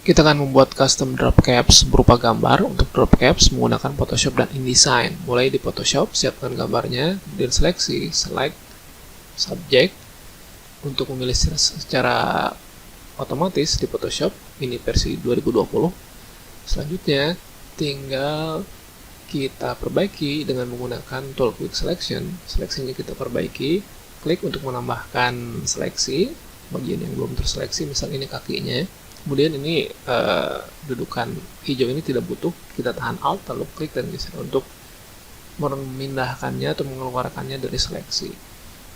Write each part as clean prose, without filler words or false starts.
Kita akan membuat custom drop caps berupa gambar. Untuk drop caps menggunakan Photoshop dan InDesign. Mulai di Photoshop, siapkan gambarnya, kemudian seleksi, select, subject. Untuk memilih secara otomatis di Photoshop, ini versi 2020. Selanjutnya, tinggal kita perbaiki dengan menggunakan tool quick selection. Seleksinya kita perbaiki, klik untuk menambahkan seleksi bagian yang belum terseleksi, misal ini kakinya. Kemudian ini dudukan hijau ini tidak butuh, kita tahan Alt lalu klik dan geser untuk memindahkannya atau mengeluarkannya dari seleksi.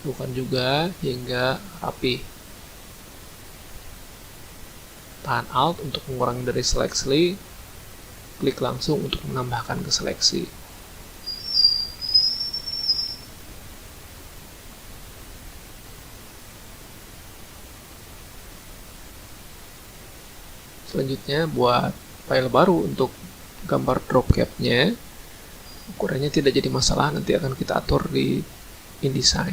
Bukan juga hingga rapi. Tahan Alt untuk mengurangi dari seleksi, klik langsung untuk menambahkan ke seleksi. Selanjutnya buat file baru untuk gambar drop cap-nya. Ukurannya tidak jadi masalah, nanti akan kita atur di InDesign.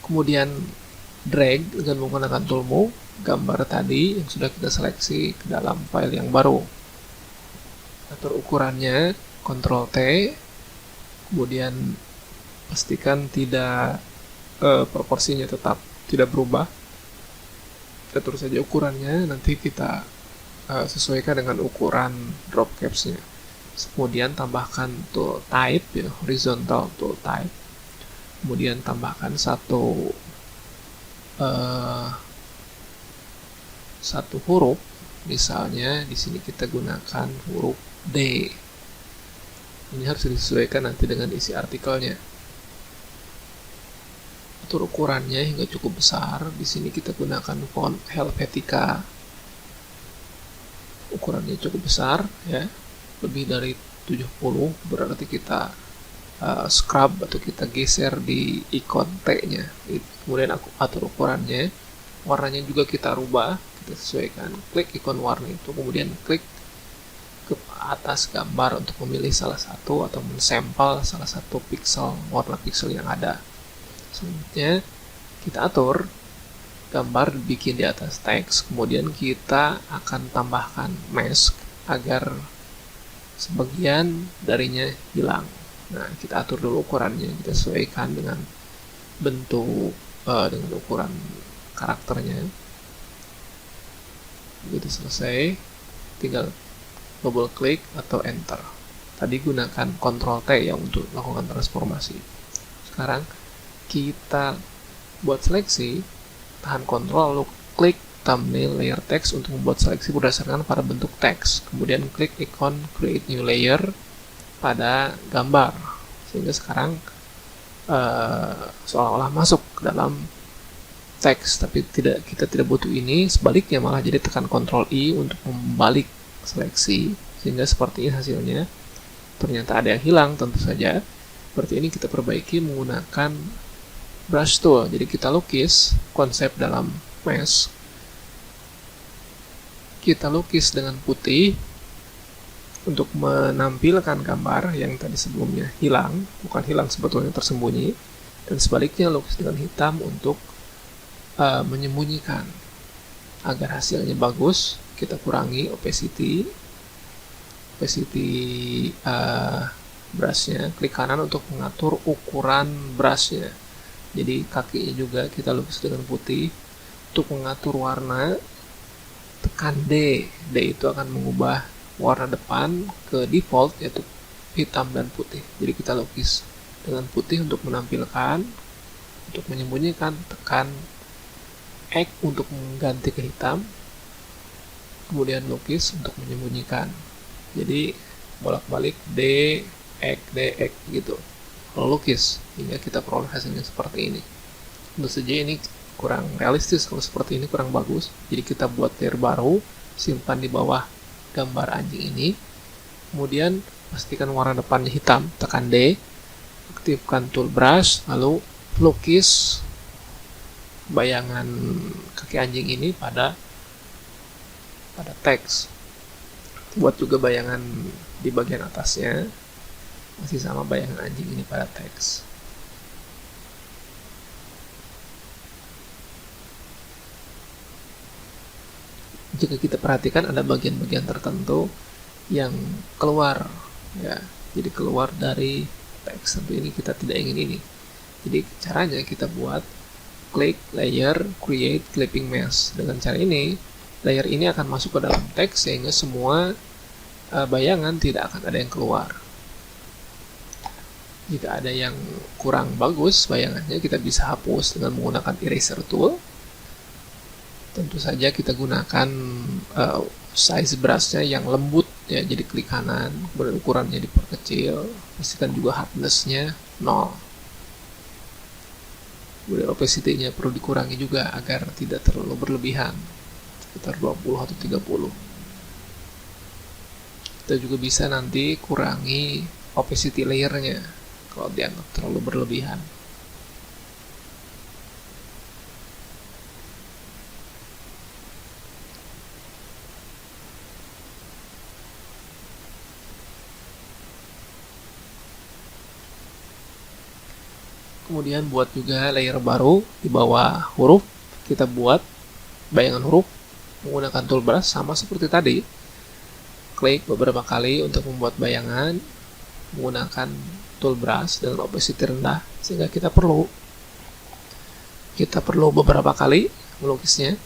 Kemudian drag dengan menggunakan tool move gambar tadi yang sudah kita seleksi ke dalam file yang baru. Atur ukurannya, Ctrl T, kemudian pastikan tidak proporsinya tetap tidak berubah. Atur saja ukurannya, nanti kita sesuaikan dengan ukuran drop caps-nya. Kemudian tambahkan tool type, ya, horizontal tool type. Kemudian tambahkan satu huruf, misalnya di sini kita gunakan huruf D. Ini harus disesuaikan nanti dengan isi artikelnya. Atur ukurannya hingga cukup besar. Di sini kita gunakan font Helvetica. Ukurannya cukup besar, ya, lebih dari 70, berarti kita scrub atau kita geser di ikon T-nya. Kemudian aku atur ukurannya, warnanya juga kita rubah, kita sesuaikan. Klik ikon warna itu, kemudian klik ke atas gambar untuk memilih salah satu atau mensampel salah satu pixel, warna pixel yang ada. Selanjutnya kita atur gambar dibikin di atas teks, kemudian kita akan tambahkan mask agar sebagian darinya hilang. Nah, kita atur dulu ukurannya, kita sesuaikan dengan bentuk dengan ukuran karakternya. Begitu selesai, tinggal double klik atau enter. Tadi gunakan Ctrl T ya untuk melakukan transformasi. Sekarang kita buat seleksi, tahan Ctrl lalu klik thumbnail layer text untuk membuat seleksi berdasarkan pada bentuk teks. Kemudian klik ikon create new layer pada gambar, sehingga sekarang seolah-olah masuk ke dalam teks, tapi kita tidak butuh ini. Sebaliknya malah jadi tekan Ctrl I untuk membalik seleksi, sehingga seperti ini hasilnya. Ternyata ada yang hilang, tentu saja. Seperti ini kita perbaiki menggunakan brush tool. Jadi kita lukis konsep dalam mesh, kita lukis dengan putih untuk menampilkan gambar yang tadi sebelumnya hilang, bukan hilang sebetulnya, tersembunyi, dan sebaliknya lukis dengan hitam untuk menyembunyikan. Agar hasilnya bagus, kita kurangi opacity brushnya, klik kanan untuk mengatur ukuran brushnya. Jadi kakinya juga kita lukis dengan putih. Untuk mengatur warna, tekan D. D itu akan mengubah warna depan ke default, yaitu hitam dan putih. Jadi kita lukis dengan putih untuk menampilkan. Untuk menyembunyikan, tekan X untuk mengganti ke hitam, kemudian lukis untuk menyembunyikan. Jadi bolak-balik D, X gitu. Kalau lukis hingga kita peroleh hasilnya seperti ini. Tentu saja ini kurang realistis, kalau seperti ini kurang bagus. Jadi kita buat layer baru, simpan di bawah gambar anjing ini. Kemudian pastikan warna depannya hitam, tekan D, aktifkan tool brush, lalu lukis bayangan kaki anjing ini pada teks. Buat juga bayangan di bagian atasnya, masih sama bayangan anjing ini pada teks. Jika kita perhatikan ada bagian-bagian tertentu yang keluar, ya, jadi keluar dari teks. Tentu ini kita tidak ingin ini. Jadi caranya kita buat klik layer create clipping mesh. Dengan cara ini layer ini akan masuk ke dalam teks sehingga semua bayangan tidak akan ada yang keluar. Jika ada yang kurang bagus bayangannya, kita bisa hapus dengan menggunakan eraser tool. Tentu saja kita gunakan size brushnya yang lembut, ya, jadi klik kanan, kemudian ukurannya diperkecil, pastikan juga hardness-nya 0. Kemudian opacity-nya perlu dikurangi juga agar tidak terlalu berlebihan, sekitar 20 atau 30. Kita juga bisa nanti kurangi opacity layer-nya kalau dianggap terlalu berlebihan. Kemudian buat juga layer baru di bawah huruf. Kita buat bayangan huruf menggunakan tool brush sama seperti tadi. Klik beberapa kali untuk membuat bayangan menggunakan tool brush dengan opacity rendah, sehingga kita perlu beberapa kali melukisnya.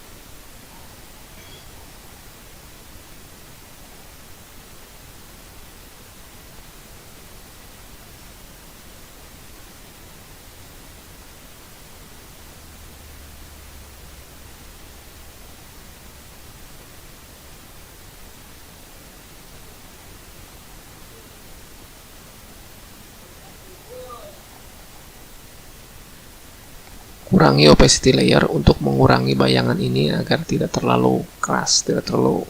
Kurangi opacity layer untuk mengurangi bayangan ini agar tidak terlalu keras, tidak terlalu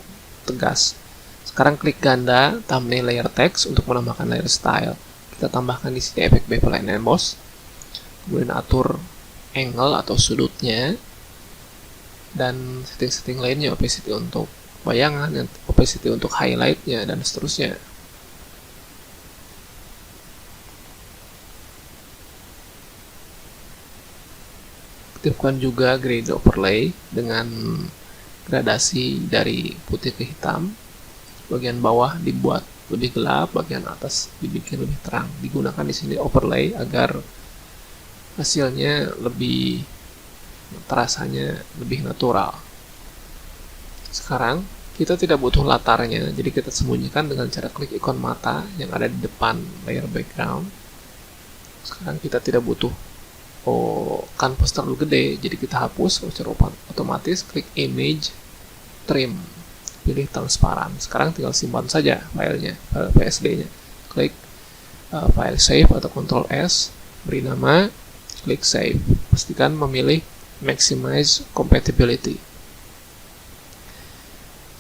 tegas. Sekarang klik ganda thumbnail layer text untuk menambahkan layer style. Kita tambahkan di sini efek bevel and emboss. Kemudian atur angle atau sudutnya dan setting-setting lainnya, opacity untuk bayangan, opacity untuk highlightnya, dan seterusnya. Aktifkan juga grade overlay dengan gradasi dari putih ke hitam. Bagian bawah dibuat lebih gelap, bagian atas dibikin lebih terang. Digunakan di sini overlay agar hasilnya lebih terasanya lebih natural. Sekarang kita tidak butuh latarnya, jadi kita sembunyikan dengan cara klik ikon mata yang ada di depan layer background. Sekarang kita tidak butuh canvas terlalu gede, jadi kita hapus secara otomatis, klik image, trim, pilih transparan. Sekarang tinggal simpan saja filenya, file PSD-nya. Klik file save atau Ctrl S, beri nama, klik save. Pastikan memilih maximize compatibility.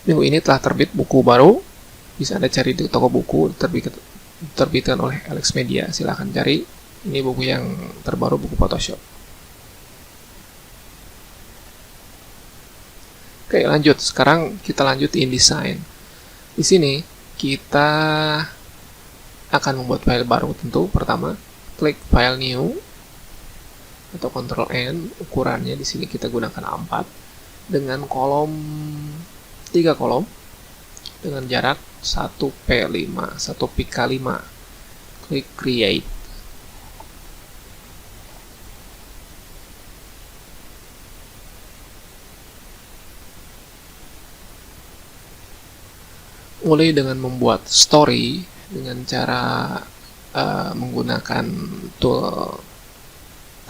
Minggu ini telah terbit buku baru, bisa Anda cari di toko buku, terbitkan oleh Alex Media. Silahkan cari. Ini buku yang terbaru, buku Photoshop. Oke, lanjut. Sekarang kita lanjut di InDesign. Di sini kita akan membuat file baru tentu. Pertama, klik File New atau Ctrl N. Ukurannya di sini kita gunakan A4 dengan kolom 3 kolom dengan jarak 1p5, 1pk5. Klik Create. Mulai dengan membuat story dengan cara menggunakan tool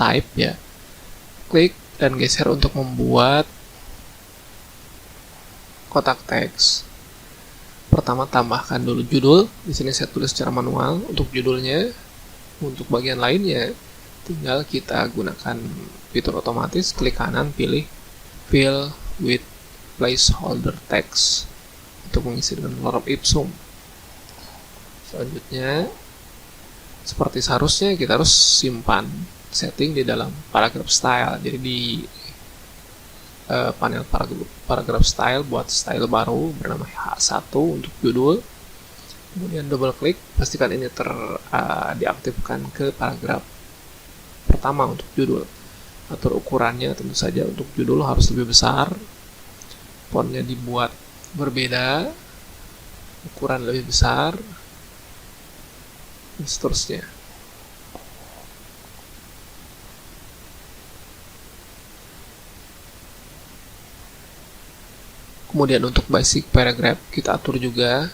type, ya. Klik dan geser untuk membuat kotak teks. Pertama tambahkan dulu judul. Di sini saya tulis secara manual untuk judulnya. Untuk bagian lainnya tinggal kita gunakan fitur otomatis, klik kanan, pilih fill with placeholder text untuk mengisi dengan lorem ipsum. Selanjutnya, seperti seharusnya kita harus simpan setting di dalam paragraph style. Jadi di panel paragraph style, buat style baru bernama H1 untuk judul. Kemudian double klik, pastikan ini diaktifkan ke paragraf pertama untuk judul. Atur ukurannya, tentu saja untuk judul harus lebih besar. fontnya dibuat berbeda, ukuran lebih besar, dan seterusnya. Kemudian untuk basic paragraph kita atur juga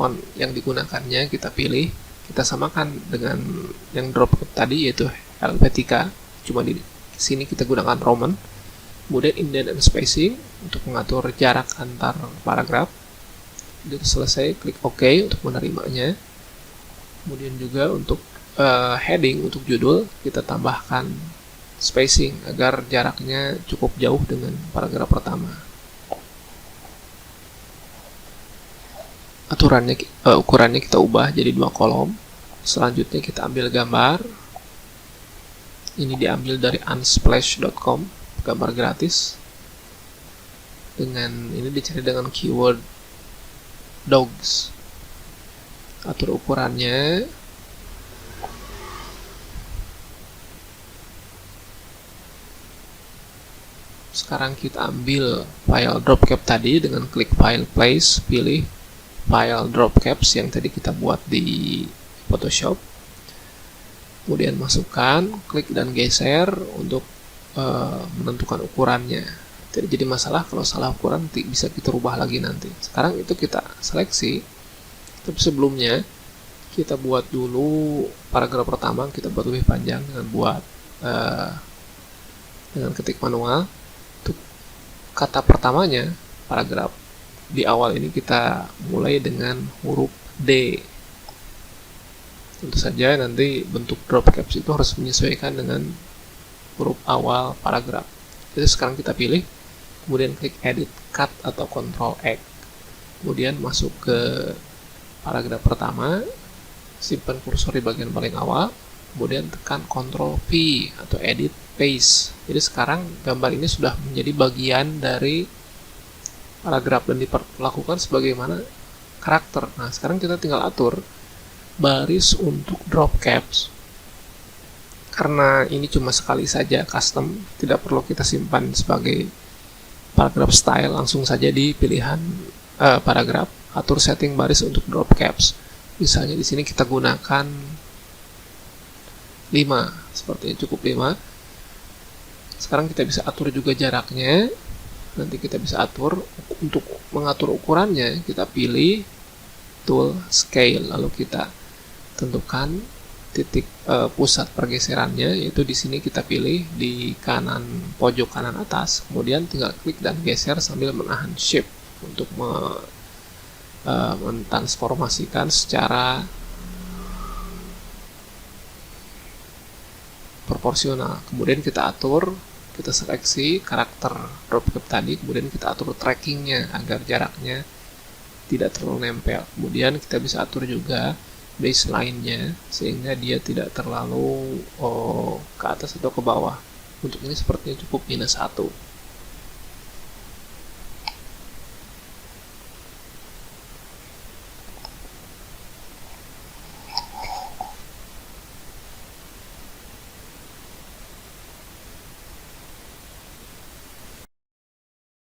font yang digunakannya, kita pilih, kita samakan dengan yang drop tadi yaitu Helvetica, cuma di sini kita gunakan Roman. Kemudian indent and spacing untuk mengatur jarak antar paragraf. Jadi selesai, klik OK untuk menerimanya. Kemudian juga untuk heading, untuk judul kita tambahkan spacing agar jaraknya cukup jauh dengan paragraf pertama. Ukurannya kita ubah jadi 2 kolom. Selanjutnya kita ambil gambar. Ini diambil dari unsplash.com, gambar gratis. Ini dicari dengan keyword dogs. Atur ukurannya. Sekarang kita ambil file dropcap tadi dengan klik file place, pilih file dropcaps yang tadi kita buat di Photoshop. Kemudian masukkan, klik dan geser untuk menentukan ukurannya. Tidak jadi masalah kalau salah ukuran, bisa kita rubah lagi nanti. Sekarang itu kita seleksi. Tapi sebelumnya kita buat dulu paragraf pertama, kita buat lebih panjang dengan ketik manual. Untuk kata pertamanya, paragraf di awal ini kita mulai dengan huruf D. Tentu saja nanti bentuk drop caps itu harus menyesuaikan dengan huruf awal paragraf. Jadi sekarang kita pilih, kemudian klik edit, cut atau Ctrl X. Kemudian masuk ke paragraf pertama, simpan kursor di bagian paling awal, kemudian tekan Ctrl V atau edit paste. Jadi sekarang gambar ini sudah menjadi bagian dari paragraf dan diperlakukan sebagaimana karakter. Nah, sekarang kita tinggal atur baris untuk drop caps. Karena ini cuma sekali saja custom, tidak perlu kita simpan sebagai paragraph style, langsung saja di pilihan paragraf, atur setting baris untuk drop caps. Misalnya di sini kita gunakan 5, sepertinya cukup 5. Sekarang kita bisa atur juga jaraknya. Nanti kita bisa atur untuk mengatur ukurannya, kita pilih tool scale, lalu kita tentukan titik pusat pergeserannya, yaitu di sini kita pilih di kanan pojok kanan atas, kemudian tinggal klik dan geser sambil menahan shift untuk mentransformasikan secara proporsional. Kemudian kita atur, kita seleksi karakter dropcap tadi, kemudian kita atur trackingnya agar jaraknya tidak terlalu nempel. Kemudian kita bisa atur juga baseline-nya sehingga dia tidak terlalu ke atas atau ke bawah. Untuk ini sepertinya cukup -1.